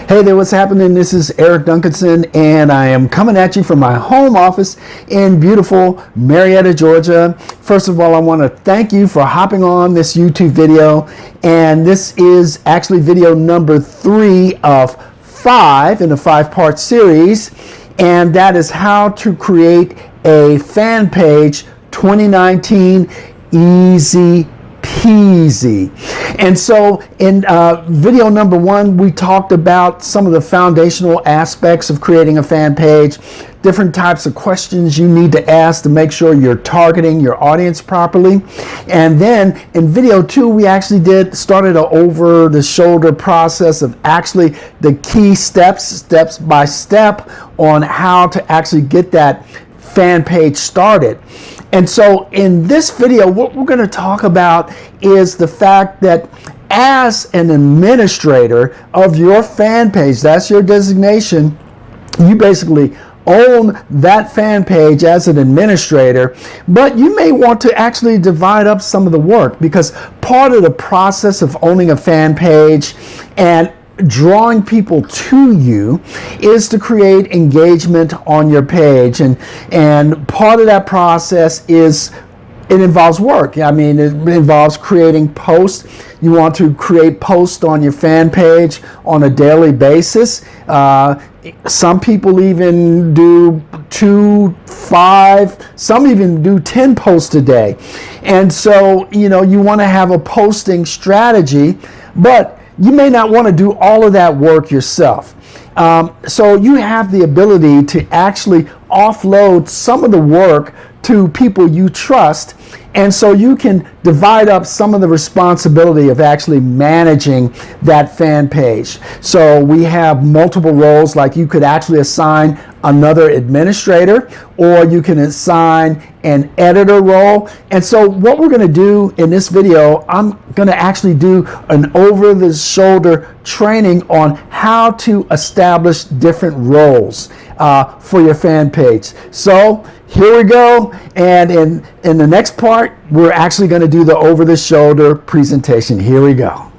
Hey there, what's happening? This is Eric Duncanson, and I am coming at you from my home office in beautiful Marietta, Georgia. First of all, I want to thank you for hopping on this YouTube video, and this is actually video number 3 of 5 in a 5-part series, and that is how to create a fan page 2019 easy peasy. And so in video number 1, we talked about some of the foundational aspects of creating a fan page, different types of questions you need to ask to make sure you're targeting your audience properly. And then in video 2, we actually started an over-the-shoulder process of actually the key steps by step on how to actually get that fan page started. And so in this video, what we're going to talk about is the fact that as an administrator of your fan page, that's your designation, you basically own that fan page as an administrator, but you may want to actually divide up some of the work, because part of the process of owning a fan page and drawing people to you is to create engagement on your page, and part of that process is it involves work. I mean, it involves creating posts. You want to create posts on your fan page on a daily basis. Some people even do 2, 5, some even do 10 posts a day. And so, you know, you want to have a posting strategy, but you may not want to do all of that work yourself. So you have the ability to actually offload some of the work to people you trust, and so you can divide up some of the responsibility of actually managing that fan page. So we have multiple roles, like you could actually assign another administrator, or you can assign an editor role. And so what we're going to do in this video, I'm going to actually do an over-the-shoulder training on how to establish different roles for your fan page. So here we go, and in the next part, we're actually going to do the over-the-shoulder presentation. Here we go.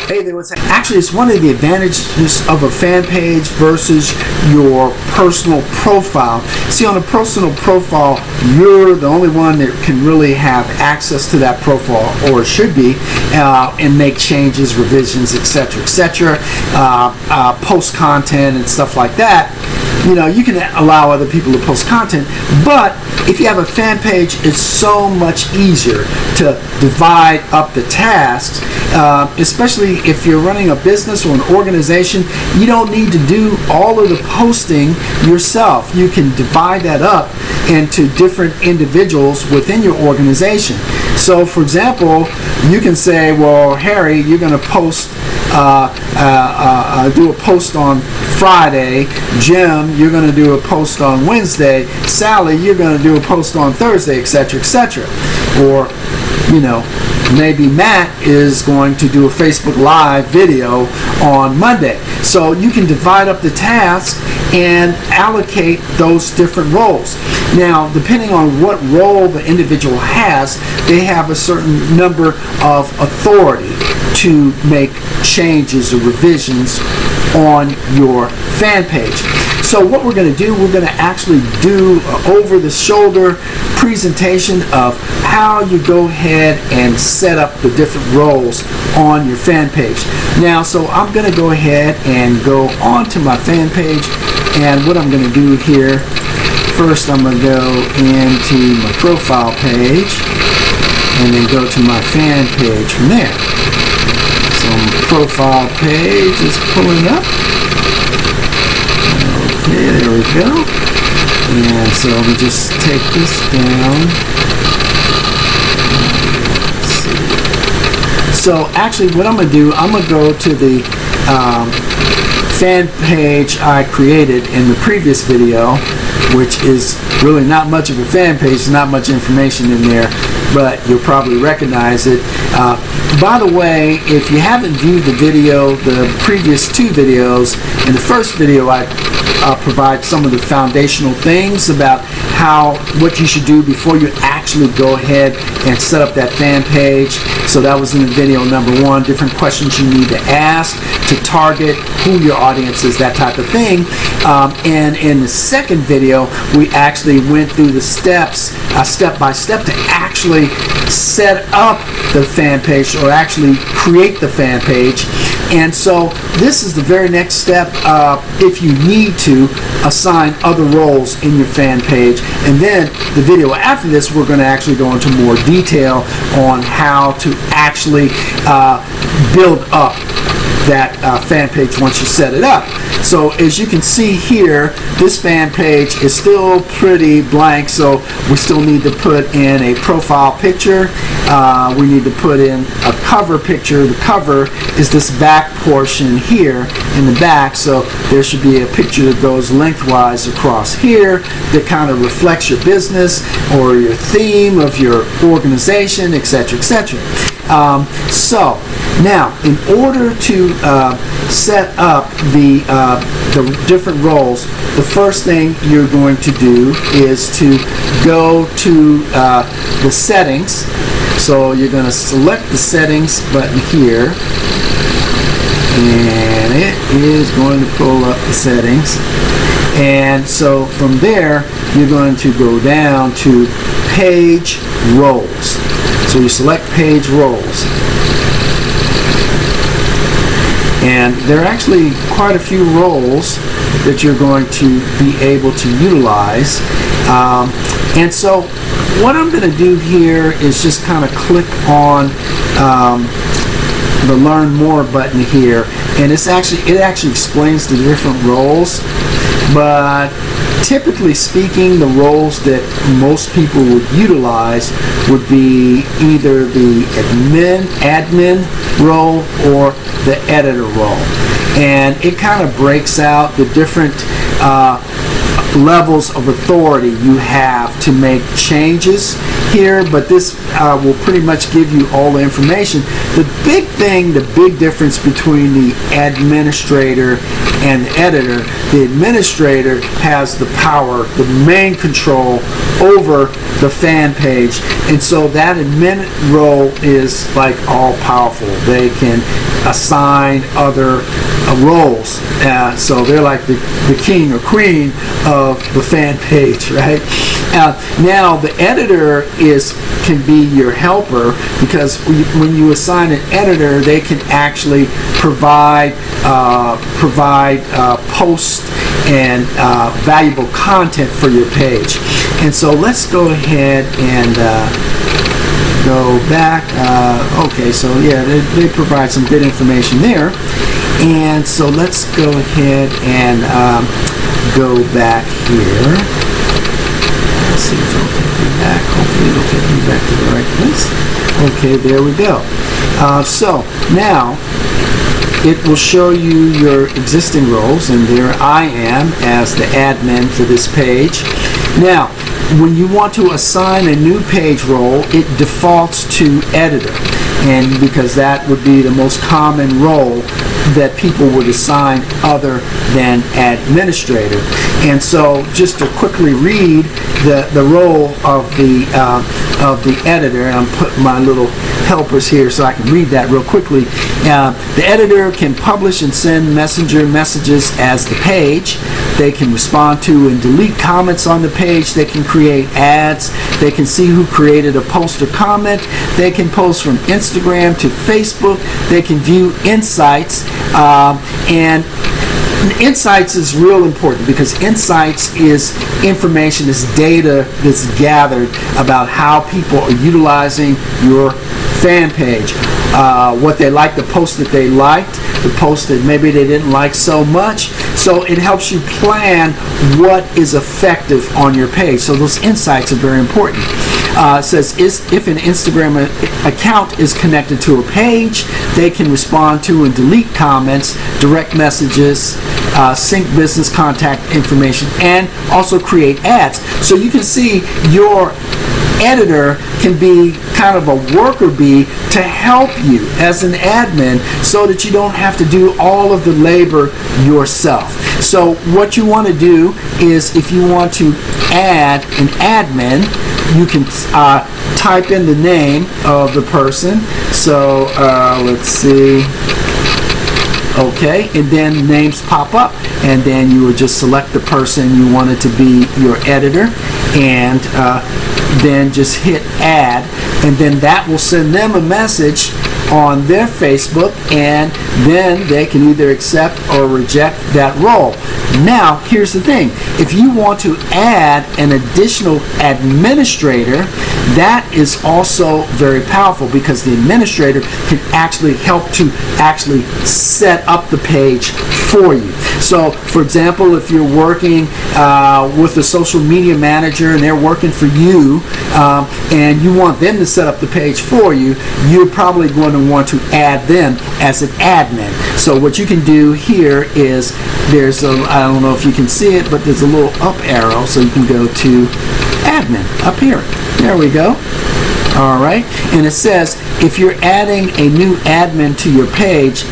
Hey there, what's happening? Actually, it's one of the advantages of a fan page versus your personal profile. See, on a personal profile, you're the only one that can really have access to that profile, or should be, and make changes, revisions, etc., etc., post content and stuff like that. You know, you can allow other people to post content, but if you have a fan page, it's so much easier to divide up the tasks, especially if you're running a business or an organization. You don't need to do all of the posting yourself. You can divide that up into different individuals within your organization. So, for example, you can say, well, Harry, you're going to post, do a post on Friday. Jim, you're going to do a post on Wednesday. Sally, you're going to do a post on Thursday, etc., etc. Or, you know, maybe Matt is going to do a Facebook Live video on Monday. So you can divide up the task and allocate those different roles. Now, depending on what role the individual has, they have a certain number of authority to make changes or revisions on your fan page. So what we're going to do, we're going to actually do an over-the-shoulder presentation of how you go ahead and set up the different roles on your fan page. Now, so I'm going to go ahead and go onto my fan page, and what I'm going to do here, first I'm going to go into my profile page and then go to my fan page from there. So my profile page is pulling up. Okay, there we go. And so let me just take this down. Let's see. So actually what I'm going to do, I'm going to go to the fan page I created in the previous video, which is really not much of a fan page, not much information in there, but you'll probably recognize it. By the way, if you haven't viewed the video, the previous 2 videos, in the first video I provide some of the foundational things about what you should do before you actually go ahead and set up that fan page. So that was in the video number 1, different questions you need to ask to target who your audience is, that type of thing. And in the second video, we actually went through the steps, step by step, to actually set up the fan page, or actually create the fan page. And so this is the very next step if you need to assign other roles in your fan page. And then the video after this, we're going to actually go into more detail on how to actually build up that fan page once you set it up. So as you can see here, this fan page is still pretty blank, so we still need to put in a profile picture. We need to put in a cover picture. The cover is this back portion here in the back, so there should be a picture that goes lengthwise across here that kind of reflects your business or your theme of your organization, etc., etc. So now, in order to set up the different roles, the first thing you're going to do is to go to the settings. So you're going to select the settings button here, and it is going to pull up the settings. And so from there, you're going to go down to page roles. So you select page roles. And there are actually quite a few roles that you're going to be able to utilize. And so what I'm going to do here is just kind of click on the Learn More button here, and it actually explains the different roles. But typically speaking, the roles that most people would utilize would be either the admin role or the editor role. And it kind of breaks out the different levels of authority you have to make changes here, but this will pretty much give you all the information. The big difference between the administrator and the editor, the administrator has the power, the main control over the fan page, and so that admin role is like all powerful. They can assign other roles, so they're like the king or queen of the fan page, right? Now the editor can be your helper, because when you assign an editor, they can actually provide posts and valuable content for your page. And so let's go ahead and go back. Okay, so yeah, they provide some good information there. And so let's go ahead and go back here. Let's see if it'll take me back. Hopefully it'll take me back to the right place. Okay, there we go. So now it will show you your existing roles, and there I am as the admin for this page. Now, when you want to assign a new page role, it defaults to editor, and because that would be the most common role that people would assign other than administrator. And so just to quickly read the role of the editor, and I'm putting my little helpers here so I can read that real quickly. The editor can publish and send messenger messages as the page. They can respond to and delete comments on the page. They can create ads. They can see who created a post or comment. They can post from Instagram to Facebook. They can view insights, and insights is real important, because insights is information, is data that's gathered about how people are utilizing your fan page, what they like, the post that they liked, the post that maybe they didn't like so much. So it helps you plan what is effective on your page. So those insights are very important. It says if an Instagram account is connected to a page, they can respond to and delete comments, direct messages, sync business contact information, and also create ads. So you can see your editor can be kind of a worker bee to help you as an admin, so that you don't have to do all of the labor yourself. So what you want to do is, if you want to add an admin, you can type in the name of the person. So let's see. Okay, and then names pop up, and then you will just select the person you want it to be your editor, and then just hit add, and then that will send them a message on their Facebook, and then they can either accept or reject that role. Now, here's the thing. If you want to add an additional administrator, that is also very powerful, because the administrator can actually help to actually set up the page for you. So, for example, if you're working with a social media manager and they're working for you, and you want them to set up the page for you, you're probably going to want to add them as an admin. So what you can do here is, there's a, I don't know if you can see it, but there's a little up arrow, so you can go to admin up here. There we go. All right, and it says, if you're adding a new admin to your page,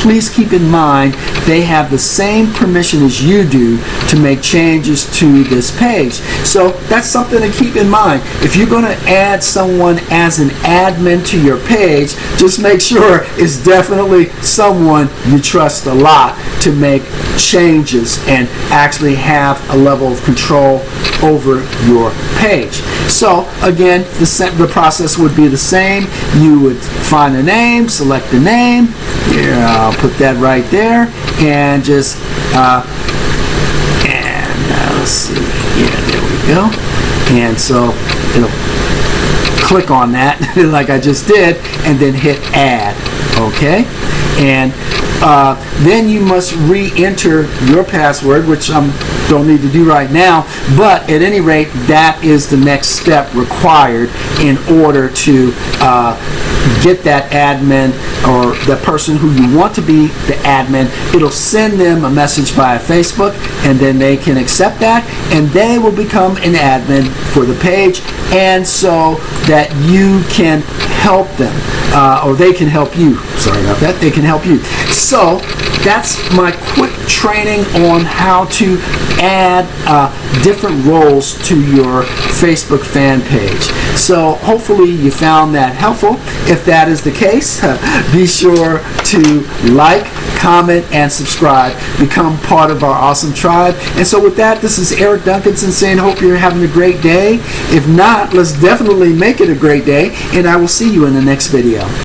please keep in mind they have the same permission as you do to make changes to this page. So that's something to keep in mind. If you're going to add someone as an admin to your page, just make sure it's definitely someone you trust a lot to make changes and actually have a level of control over your page. So again, the process would be the same. You would find a name, select the name. Here, I'll put that right there, and just let's see. Yeah, there we go. And so it'll click on that like I just did, and then hit add. Okay, and then you must re-enter your password, which I don't need to do right now, but at any rate, that is the next step required in order to get that admin, or the person who you want to be the admin. It'll send them a message via Facebook, and then they can accept that, and they will become an admin for the page, and so that you can help them, or they can help you. Sorry about that. They can help you. So that's my quick training on how to add different roles to your Facebook fan page. So hopefully you found that helpful. If that is the case, be sure to like, comment, and subscribe. Become part of our awesome tribe. And so with that, this is Eric Duncanson saying, hope you're having a great day. If not, let's definitely make it a great day, and I will see you in the next video.